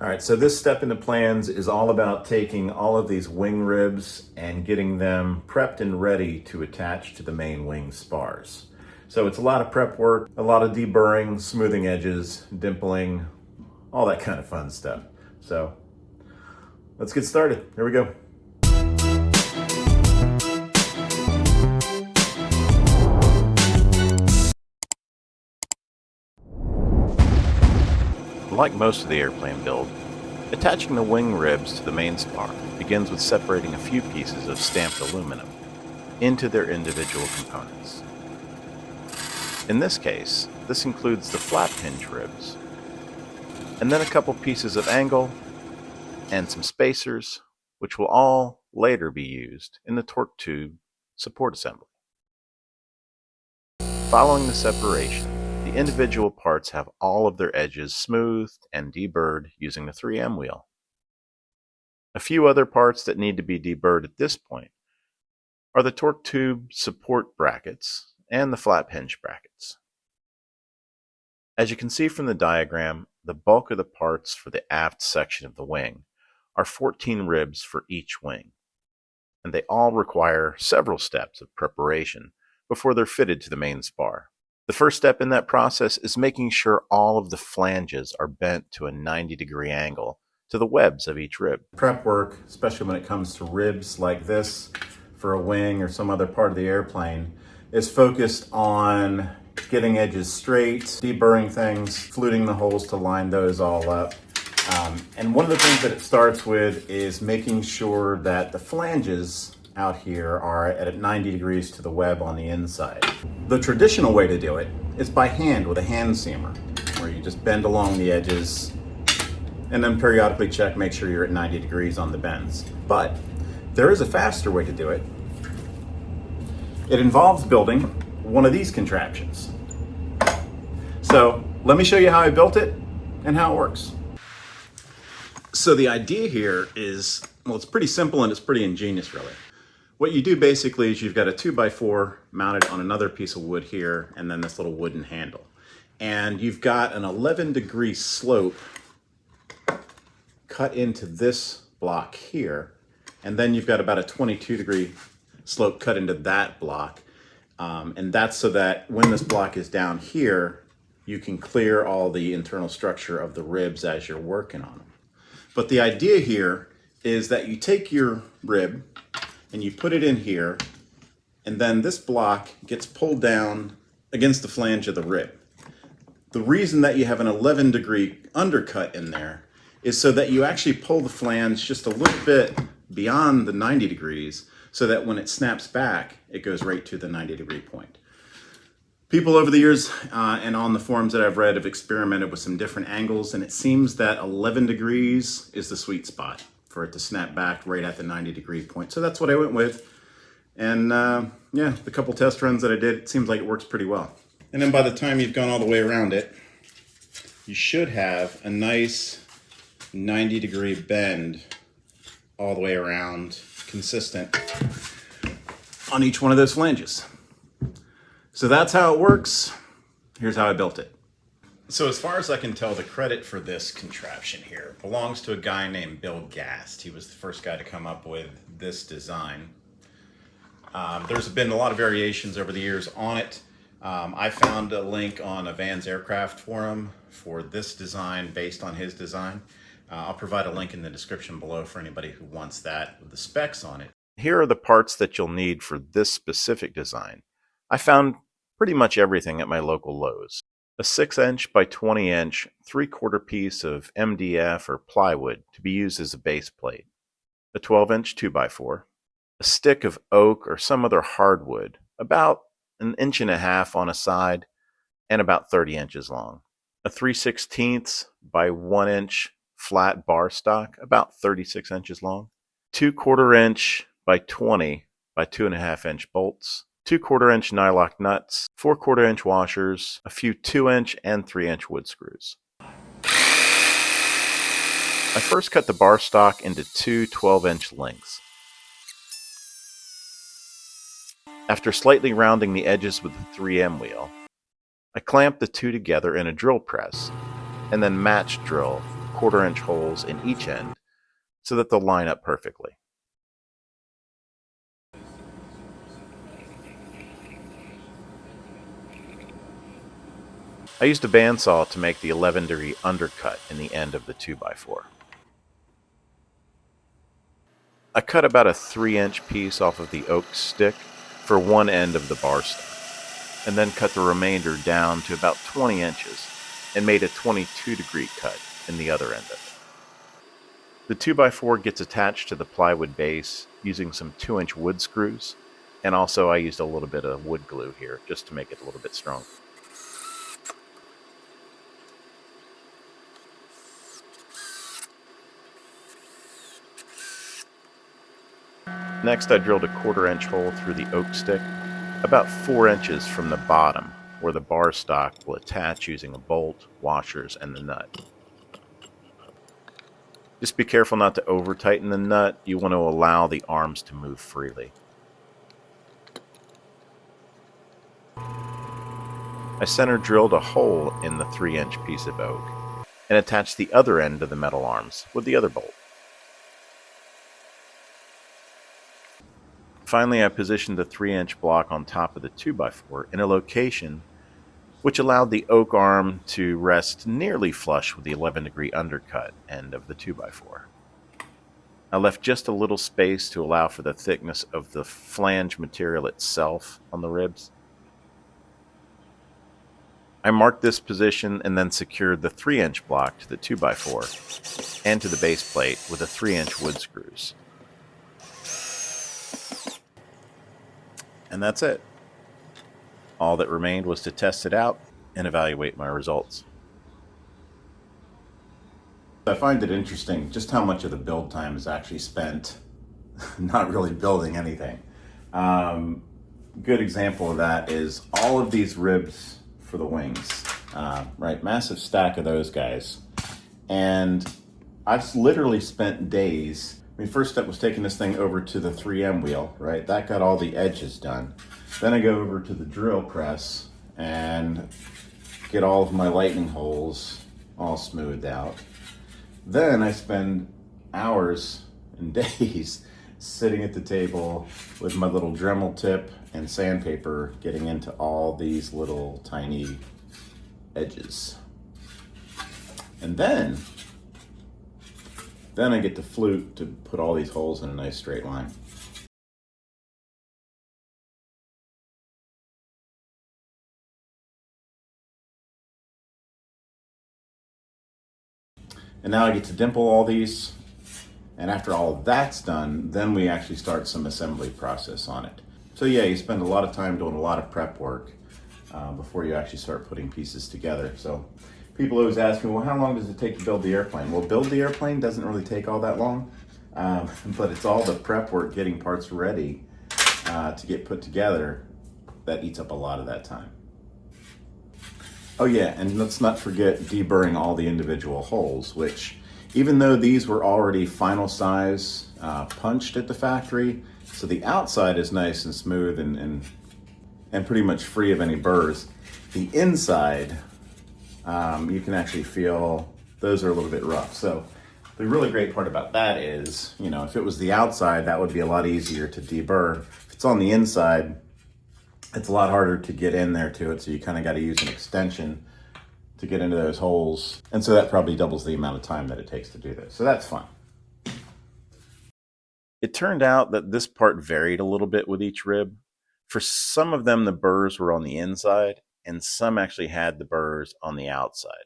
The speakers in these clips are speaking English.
All right, so this step in the plans is all about taking all of these wing ribs and getting them prepped and ready to attach to the main wing spars. So it's a lot of prep work, a lot of deburring, smoothing edges, dimpling, all that kind of fun stuff. So let's get started. Here we go. Like most of the airplane build, attaching the wing ribs to the main spar begins with separating a few pieces of stamped aluminum into their individual components. In this case, this includes the flap hinge ribs, and then a couple pieces of angle and some spacers, which will all later be used in the torque tube support assembly. Following the separation, the individual parts have all of their edges smoothed and deburred using the 3M wheel. A few other parts that need to be deburred at this point are the torque tube support brackets and the flap hinge brackets. As you can see from the diagram, the bulk of the parts for the aft section of the wing are 14 ribs for each wing, and they all require several steps of preparation before they're fitted to the main spar. The first step in that process is making sure all of the flanges are bent to a 90-degree angle to the webs of each rib. Prep work, especially when it comes to ribs like this for a wing or some other part of the airplane, is focused on getting edges straight, deburring things, fluting the holes to line those all up. And one of the things that it starts with is making sure that the flanges out here are at 90 degrees to the web on the inside. The traditional way to do it is by hand with a hand seamer, where you just bend along the edges and then periodically check, make sure you're at 90 degrees on the bends. But there is a faster way to do it. It involves building one of these contraptions. So let me show you how I built it and how it works. So the idea here is, well, it's pretty simple and it's pretty ingenious, really. What you do basically is you've got a 2x4 mounted on another piece of wood here, and then this little wooden handle. And you've got an 11-degree slope cut into this block here, and then you've got about a 22-degree slope cut into that block. And that's so that when this block is down here, you can clear all the internal structure of the ribs as you're working on them. But the idea here is that you take your rib and you put it in here, and then this block gets pulled down against the flange of the rib. The reason that you have an 11-degree undercut in there is so that you actually pull the flange just a little bit beyond the 90 degrees so that when it snaps back, it goes right to the 90-degree point. People over the years and on the forums that I've read have experimented with some different angles, and it seems that 11 degrees is the sweet spot for it to snap back right at the 90-degree point. So that's what I went with. And yeah, the couple test runs that I did, it seems like it works pretty well. And then by the time you've gone all the way around it, you should have a nice 90-degree bend all the way around, consistent on each one of those flanges. So that's how it works. Here's how I built it. So as far as I can tell, the credit for this contraption here belongs to a guy named Bill Gast. He was the first guy to come up with this design. There's been a lot of variations over the years on it. I found a link on a Vans Aircraft forum for this design based on his design. I'll provide a link in the description below for anybody who wants that with the specs on it. Here are the parts that you'll need for this specific design. I found pretty much everything at my local Lowe's. A 6-inch by 20-inch 3/4 piece of MDF or plywood to be used as a base plate, a 12-inch 2x4, a stick of oak or some other hardwood, about 1.5 inches on a side and about 30 inches long, a 3/16 by 1-inch flat bar stock, about 36 inches long, 2/4 inch by 20 by 2.5-inch bolts, 2/4 inch nylock nuts, 4/4 inch washers, a few 2-inch and 3-inch wood screws. I first cut the bar stock into two 12-inch lengths. After slightly rounding the edges with the 3M wheel, I clamped the two together in a drill press and then match drill 1/4 inch holes in each end so that they'll line up perfectly. I used a bandsaw to make the 11-degree undercut in the end of the 2x4. I cut about a 3-inch piece off of the oak stick for one end of the bar stock, and then cut the remainder down to about 20 inches and made a 22-degree cut in the other end of it. The 2x4 gets attached to the plywood base using some 2-inch wood screws, and also I used a little bit of wood glue here just to make it a little bit stronger. Next, I drilled a 1/4 inch hole through the oak stick, about 4 inches from the bottom, where the bar stock will attach using a bolt, washers, and the nut. Just be careful not to over tighten the nut. You want to allow the arms to move freely. I center drilled a hole in the 3-inch piece of oak and attached the other end of the metal arms with the other bolt. Finally, I positioned the 3-inch block on top of the 2x4 in a location which allowed the oak arm to rest nearly flush with the 11-degree undercut end of the 2x4. I left just a little space to allow for the thickness of the flange material itself on the ribs. I marked this position and then secured the 3-inch block to the 2x4 and to the base plate with the 3-inch wood screws. And that's it. All that remained was to test it out and evaluate my results. I find it interesting just how much of the build time is actually spent not really building anything. Good example of that is all of these ribs for the wings, right? Massive stack of those guys. And I've literally spent days. I mean, first step was taking this thing over to the 3M wheel, right? That got all the edges done. Then I go over to the drill press and get all of my lightning holes all smoothed out. Then I spend hours and days sitting at the table with my little Dremel tip and sandpaper getting into all these little tiny edges. And then I get the flute to put all these holes in a nice straight line. And now I get to dimple all these. And after all of that's done, then we actually start some assembly process on it. So yeah, you spend a lot of time doing a lot of prep work before you actually start putting pieces together. So people always ask me, well, how long does it take to build the airplane? Well, build the airplane doesn't really take all that long, but it's all the prep work, getting parts ready to get put together, that eats up a lot of that time. Oh yeah, and let's not forget deburring all the individual holes, which even though these were already final size punched at the factory, so the outside is nice and smooth and pretty much free of any burrs, the inside, you can actually feel those are a little bit rough. So the really great part about that is, you know, if it was the outside, that would be a lot easier to deburr. If it's on the inside, it's a lot harder to get in there to it, so you kind of got to use an extension to get into those holes. And so that probably doubles the amount of time that it takes to do this. So that's fun. It turned out that this part varied a little bit with each rib. For some of them, the burrs were on the inside, and some actually had the burrs on the outside.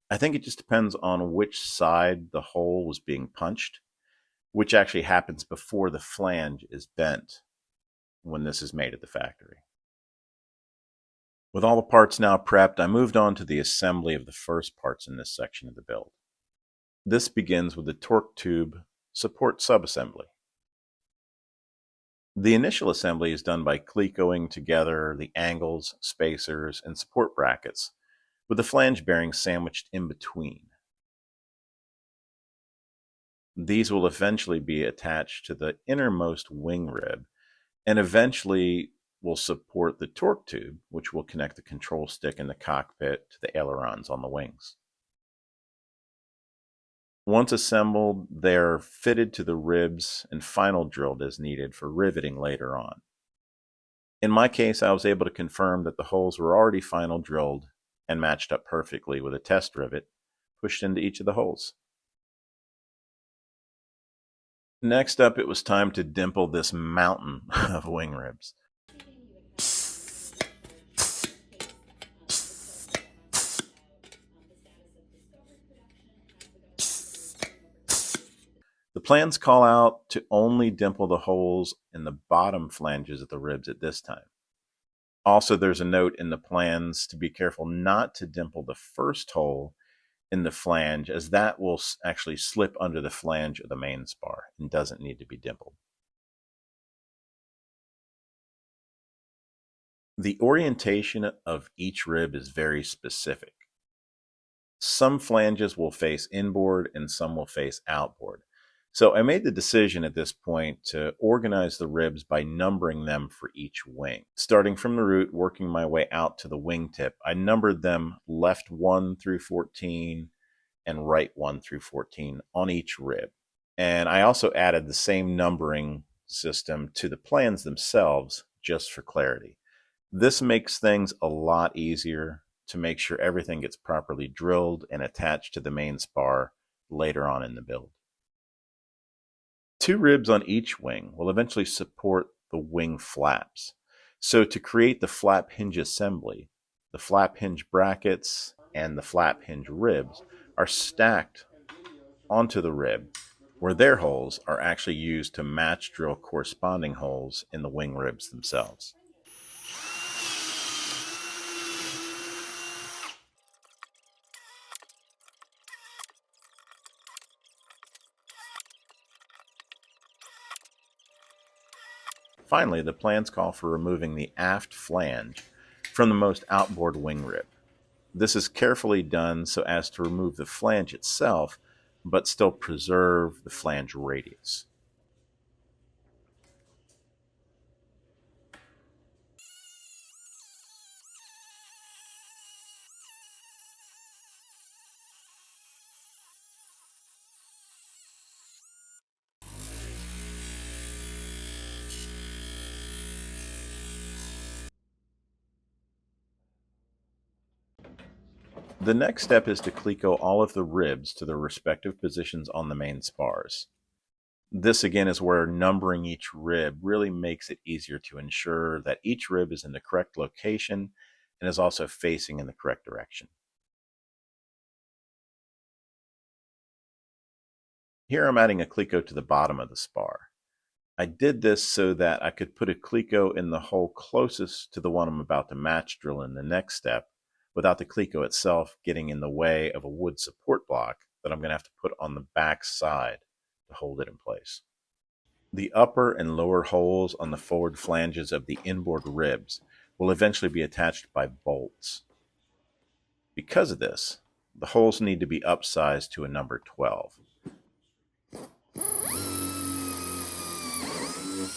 I think it just depends on which side the hole was being punched, which actually happens before the flange is bent when this is made at the factory. With all the parts now prepped, I moved on to the assembly of the first parts in this section of the build. This begins with the torque tube support subassembly. The initial assembly is done by clecoing together the angles, spacers, and support brackets, with the flange bearings sandwiched in between. These will eventually be attached to the innermost wing rib, and eventually will support the torque tube, which will connect the control stick in the cockpit to the ailerons on the wings. Once assembled, they're fitted to the ribs and final drilled as needed for riveting later on. In my case, I was able to confirm that the holes were already final drilled and matched up perfectly with a test rivet pushed into each of the holes. Next up, it was time to dimple this mountain of wing ribs. The plans call out to only dimple the holes in the bottom flanges of the ribs at this time. Also, there's a note in the plans to be careful not to dimple the first hole in the flange, as that will actually slip under the flange of the main spar and doesn't need to be dimpled. The orientation of each rib is very specific. Some flanges will face inboard and some will face outboard. So I made the decision at this point to organize the ribs by numbering them for each wing. Starting from the root, working my way out to the wingtip, I numbered them left 1 through 14 and right 1 through 14 on each rib. And I also added the same numbering system to the plans themselves just for clarity. This makes things a lot easier to make sure everything gets properly drilled and attached to the main spar later on in the build. 2 ribs on each wing will eventually support the wing flaps. So to create the flap hinge assembly, the flap hinge brackets and the flap hinge ribs are stacked onto the rib, where their holes are actually used to match drill corresponding holes in the wing ribs themselves. Finally, the plans call for removing the aft flange from the most outboard wing rib. This is carefully done so as to remove the flange itself, but still preserve the flange radius. The next step is to cleco all of the ribs to their respective positions on the main spars. This again is where numbering each rib really makes it easier to ensure that each rib is in the correct location and is also facing in the correct direction. Here I'm adding a cleco to the bottom of the spar. I did this so that I could put a cleco in the hole closest to the one I'm about to match drill in the next step, without the cleco itself getting in the way of a wood support block that I'm going to have to put on the back side to hold it in place. The upper and lower holes on the forward flanges of the inboard ribs will eventually be attached by bolts. Because of this, the holes need to be upsized to a number 12.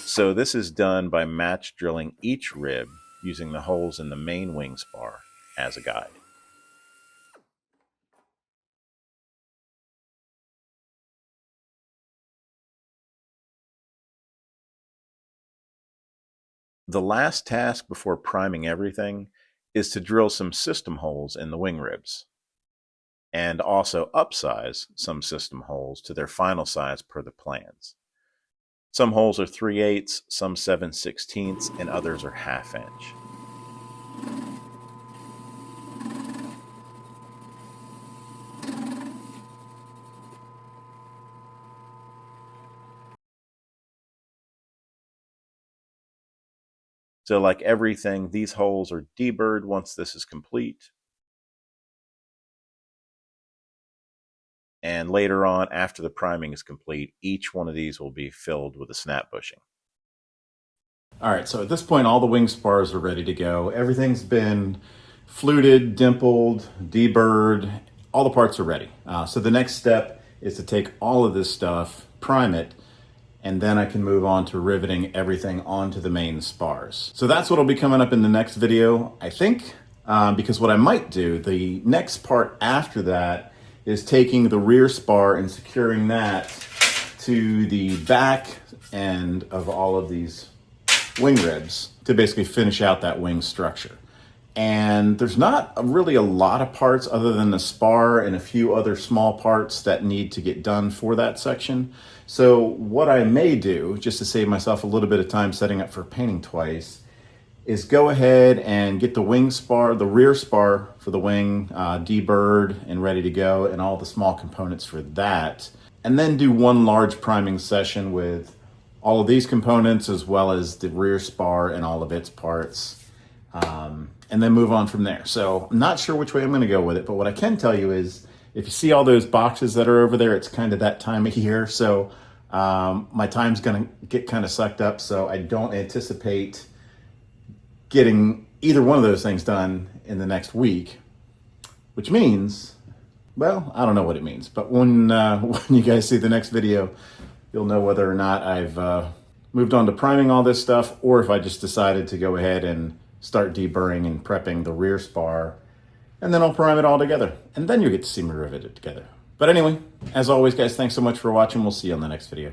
So this is done by match drilling each rib using the holes in the main wing spar as a guide. The last task before priming everything is to drill some system holes in the wing ribs, and also upsize some system holes to their final size per the plans. Some holes are 3/8, some 7/16, and others are 1/2 inch. So like everything, these holes are deburred once this is complete. And later on, after the priming is complete, each one of these will be filled with a snap bushing. All right, so at this point, all the wing spars are ready to go. Everything's been fluted, dimpled, deburred, all the parts are ready. So the next step is to take all of this stuff, prime it, and then I can move on to riveting everything onto the main spars. So that's what'll be coming up in the next video, I think, because what I might do, the next part after that is taking the rear spar and securing that to the back end of all of these wing ribs to basically finish out that wing structure. And there's not really a lot of parts other than the spar and a few other small parts that need to get done for that section. So what I may do, just to save myself a little bit of time setting up for painting twice, is go ahead and get the wing spar, the rear spar for the wing, deburred and ready to go, and all the small components for that. And then do one large priming session with all of these components as well as the rear spar and all of its parts. And then move on from there. So I'm not sure which way I'm gonna go with it, but what I can tell you is if you see all those boxes that are over there, it's kind of that time of year. So my time's gonna get kind of sucked up. So I don't anticipate getting either one of those things done in the next week, which means, well, I don't know what it means, but when you guys see the next video, you'll know whether or not I've moved on to priming all this stuff, or if I just decided to go ahead and start deburring and prepping the rear spar, and then I'll prime it all together. And then you'll get to see me rivet it together. But anyway, as always, guys, thanks so much for watching. We'll see you on the next video.